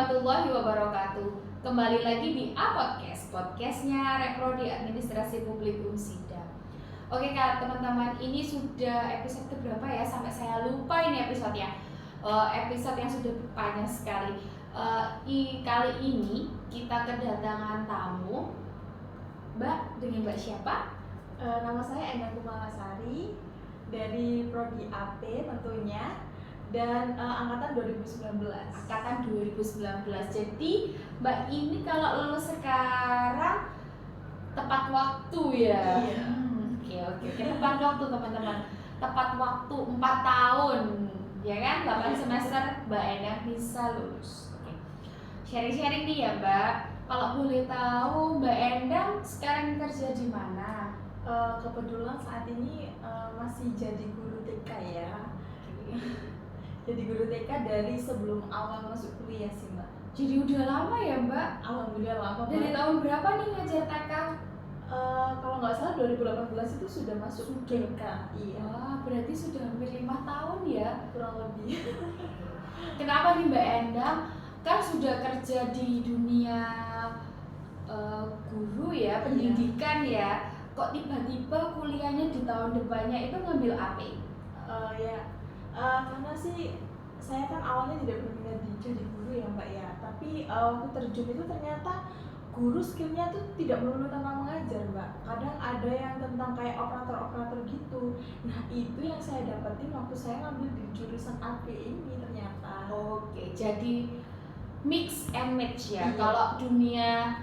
warahmatullahi wabarakatuh. Kembali lagi di A-Podcast, podcastnya Reprodi Administrasi Publik Unsida. Oke Kak, teman-teman, ini sudah episode keberapa ya? Sampai saya lupa ini episode-nya. Episode yang sudah panjang sekali. Kali ini kita kedatangan tamu. Mbak, dengan Mbak siapa? Nama saya Endang Kumalasari dari Prodi AP tentunya. Dan angkatan 2019. Angkatan 2019. Jadi Mbak ini kalau lulus sekarang tepat waktu ya. Iya. Oke. Tepat waktu teman-teman. Tepat waktu 4 tahun. Ya kan? 8 semester Mbak Endang bisa lulus. Oke. Sharing-sharing nih ya Mbak. Kalau boleh tahu Mbak Endang sekarang kerja di mana? Kebetulan saat ini masih jadi guru TK ya. Jadi guru TK dari sebelum awal masuk kuliah sih Mbak. Jadi udah lama ya Mbak? Alhamdulillah lama Mbak. Dari tahun berapa nih ngajar TK? Kalau nggak salah 2018 itu sudah masuk TK. Iya. Wah, berarti sudah hampir 5 tahun ya? Kurang lebih. Kenapa nih Mbak Endang? Kan sudah kerja di dunia guru ya, pendidikan ya. Kok tiba-tiba kuliahnya di tahun depannya itu ngambil AP? Karena sih saya kan awalnya tidak berminat jadi guru ya Mbak ya. Tapi waktu terjun itu ternyata guru skillnya tuh tidak melulu tentang mengajar Mbak. Kadang ada yang tentang kayak operator-operator gitu. Nah itu yang saya dapetin waktu saya ngambil di jurusan AP ini ternyata. Oke, jadi mix and match ya. Iya. Kalau dunia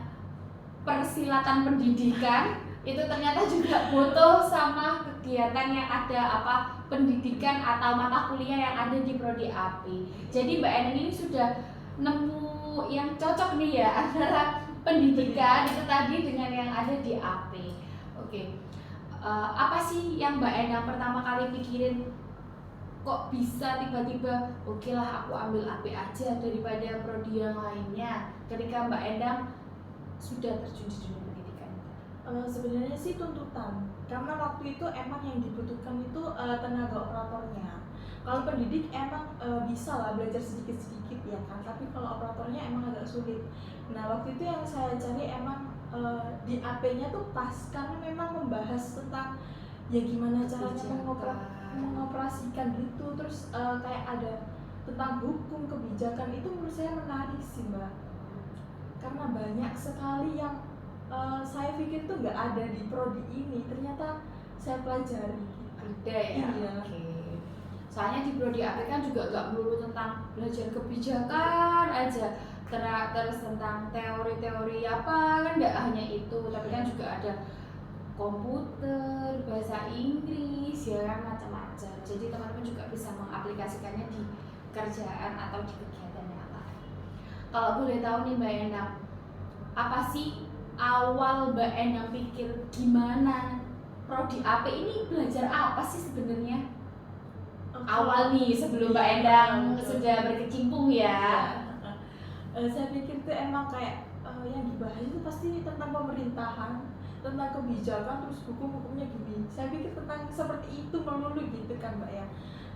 persilatan pendidikan itu ternyata juga butuh sama kegiatan yang ada pendidikan atau mata kuliah yang ada di Prodi AP. Jadi Mbak Endang ini sudah nemu yang cocok nih ya antara pendidikan itu tadi dengan yang ada di AP. Oke. Apa sih yang Mbak Endang pertama kali pikirin kok bisa tiba-tiba oke lah aku ambil AP aja daripada prodi yang lainnya ketika Mbak Endang sudah terjun di dunia pendidikan? Sebenarnya sih tuntutan, karena waktu itu emang yang dibutuhkan itu tenaga operatornya. Kalau pendidik emang bisa lah belajar sedikit-sedikit ya kan, tapi kalau operatornya emang agak sulit. Nah waktu itu yang saya cari emang di AP-nya tuh pas, karena memang membahas tentang ya gimana caranya mengoperasikan gitu, terus kayak ada tentang hukum kebijakan, itu menurut saya menarik sih Mbak, karena banyak sekali yang saya pikir tuh nggak ada di prodi ini, ternyata saya pelajari gitu. Ada ya? Iya. Oke. Soalnya di prodi AP kan juga nggak melulu tentang belajar kebijakan aja, terus tentang teori-teori apa kan nggak hanya itu, tapi kan juga ada komputer, bahasa Inggris ya kan, macam-macam. Jadi teman-teman juga bisa mengaplikasikannya di kerjaan atau di kegiatan yang lain. Kalau boleh tahu nih Mbak Endang, apa sih awal Mbak Endang pikir gimana Prodi AP ini belajar apa sih sebenarnya? Awal nih sebelum Mbak Endang sudah berkecimpung ya. Saya pikir tuh emang kayak yang dibahas itu pasti tentang pemerintahan, tentang kebijakan, terus hukum-hukumnya gini. Saya pikir tentang seperti itu melulu gitu kan Mbak ya.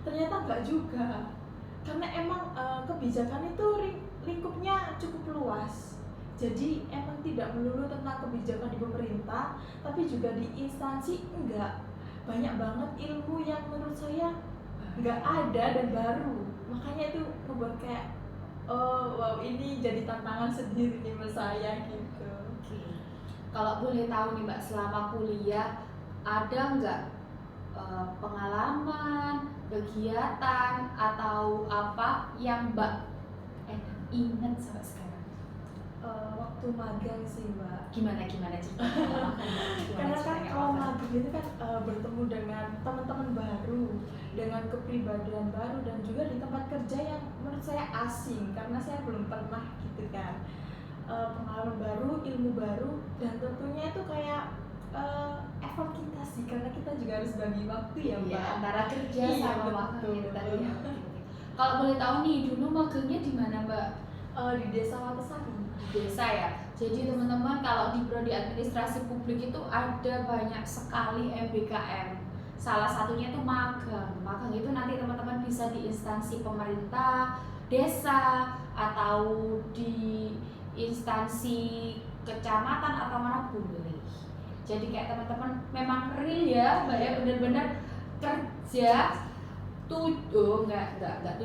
Ternyata enggak juga, karena emang kebijakan itu lingkupnya cukup luas. Jadi emang tidak melulu tentang kebijakan di pemerintah, tapi juga di instansi enggak. Banyak banget ilmu yang menurut saya enggak ada dan baru. Makanya itu membuat kayak wow, ini jadi tantangan sendiri nih menurut saya gitu. Oke. Kalau boleh tahu nih Mbak, selama kuliah ada nggak pengalaman, kegiatan atau apa yang Mbak ingat sampai sekarang? Waktu magang sih Mbak. Gimana ceritanya? Karena kan kalau magang itu kan bertemu dengan teman-teman baru, dengan kepribadian baru, dan juga di tempat kerja yang menurut saya asing karena saya belum pernah gitu kan. Pengalaman baru, ilmu baru, dan tentunya itu kayak effort kita sih, karena kita juga harus bagi waktu ya Mbak. Iya, antara kerja Iya, sama betul. waktu itu tadi ya. Kalau boleh tahu nih, dulu magangnya di mana Mbak? Di Desa Watesari. Desa ya. Jadi teman-teman kalau di Prodi Administrasi Publik itu ada banyak sekali MBKM. Salah satunya itu magang. Magang itu nanti teman-teman bisa di instansi pemerintah, desa atau di instansi kecamatan atau mana boleh. Jadi kayak teman-teman memang real ya Mbak ya, benar-benar kerja enggak 7/24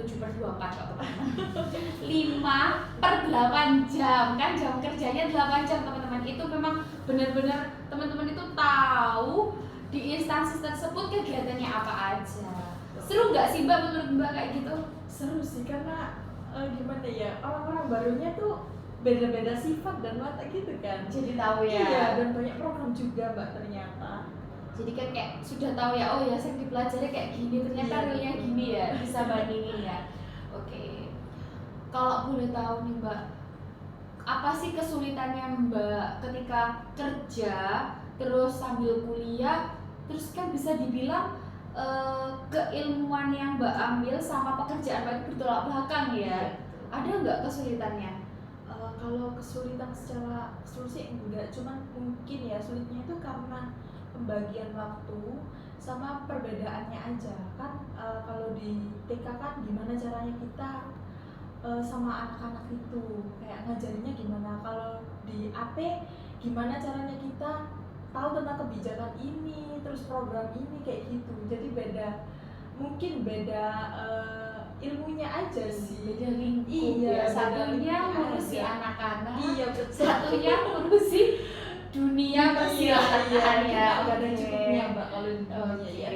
kok teman-teman. 5/8 jam kan, jam kerjanya 8 jam teman-teman. Itu memang benar-benar teman-teman itu tahu di instansi tersebut kegiatannya apa aja. Seru nggak sih Mbak menurut Mbak kayak gitu? Seru sih karena gimana ya, orang-orang barunya tuh beda-beda sifat dan watak gitu kan. Jadi tahu ya. Iya, dan banyak program juga Mbak ternyata. Jadi kan kayak sudah tahu ya, oh ya saya dipelajari kayak gini, ternyata Iya, realnya betul. gini ya, bisa bandingin ya. Oke. Kalau boleh tahu nih Mbak, apa sih kesulitannya Mbak ketika kerja terus sambil kuliah, terus kan bisa dibilang keilmuan yang Mbak ambil sama pekerjaan Mbak itu bertolak belakang ya. Ada nggak kesulitannya? Kalau kesulitan secara solusi enggak, cuman mungkin ya sulitnya itu karena pembagian waktu sama perbedaannya aja kan. Kalau di TK kan gimana caranya kita sama anak-anak itu kayak ngajarinnya gimana, kalau di AP gimana caranya kita tahu tentang kebijakan ini, terus program ini kayak gitu. Jadi mungkin beda ilmunya aja sih. Beda lingkup Iya, ya. beda Satunya lingkup ngurusi aja. anak-anak, Iya, betul. satunya ngurusi dunia persilatan ya. Udah ada Oke. cukupnya Mbak kalau di dunia Oke. ya.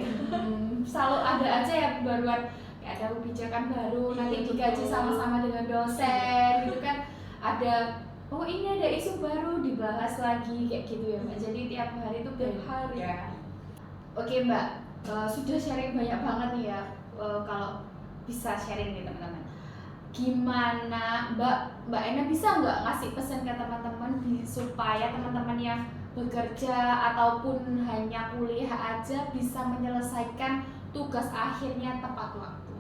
Selalu ada aja ya pembaruan, kayak ada kebijakan baru, nanti Iya, digaji betul. sama-sama dengan dosen gitu kan. Ada oh ini ada isu baru dibahas lagi kayak gitu ya Mbak. Jadi tiap hari itu Tiap hari. ya. Oke Mbak, sudah sharing banyak banget nih ya. Kalau bisa sharing nih teman-teman. Gimana Mbak Ena bisa nggak ngasih pesan ke teman-teman supaya teman-teman yang bekerja ataupun hanya kuliah aja bisa menyelesaikan tugas akhirnya tepat waktu?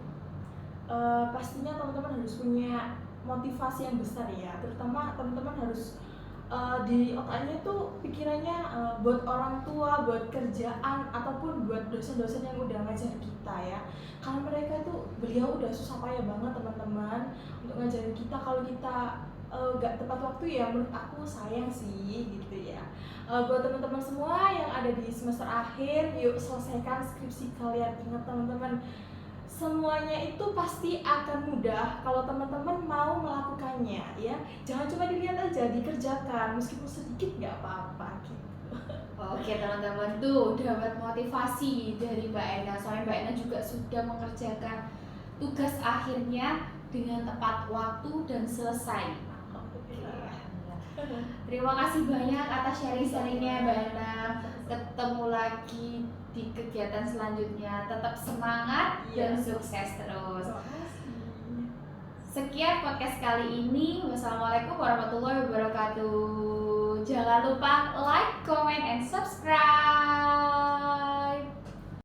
Pastinya teman-teman harus punya motivasi yang besar ya, terutama teman-teman harus di otaknya tuh pikirannya buat orang tua, buat kerjaan, ataupun buat dosen-dosen yang udah ngajar kita ya. Karena mereka tuh beliau udah susah payah banget teman-teman untuk ngajarin kita. Kalau kita gak tepat waktu ya menurut aku sayang sih gitu ya. Buat teman-teman semua yang ada di semester akhir, yuk selesaikan skripsi kalian. Ingat teman-teman, semuanya itu pasti akan mudah kalau teman-teman mau melakukannya ya. Jangan cuma dilihat aja, dikerjakan meskipun sedikit nggak apa-apa gitu. Oke teman-teman, tuh dapat motivasi dari Mbak Ena. Soalnya Mbak Ena juga sudah mengerjakan tugas akhirnya dengan tepat waktu dan selesai. Alhamdulillah. Terima kasih banyak atas sharing-sharingnya Mbak Ena. Ketemu lagi di kegiatan selanjutnya. Tetap semangat dan sukses terus. Terima kasih. Sekian podcast kali ini. Wassalamualaikum warahmatullahi wabarakatuh. Jangan lupa like, comment, and subscribe.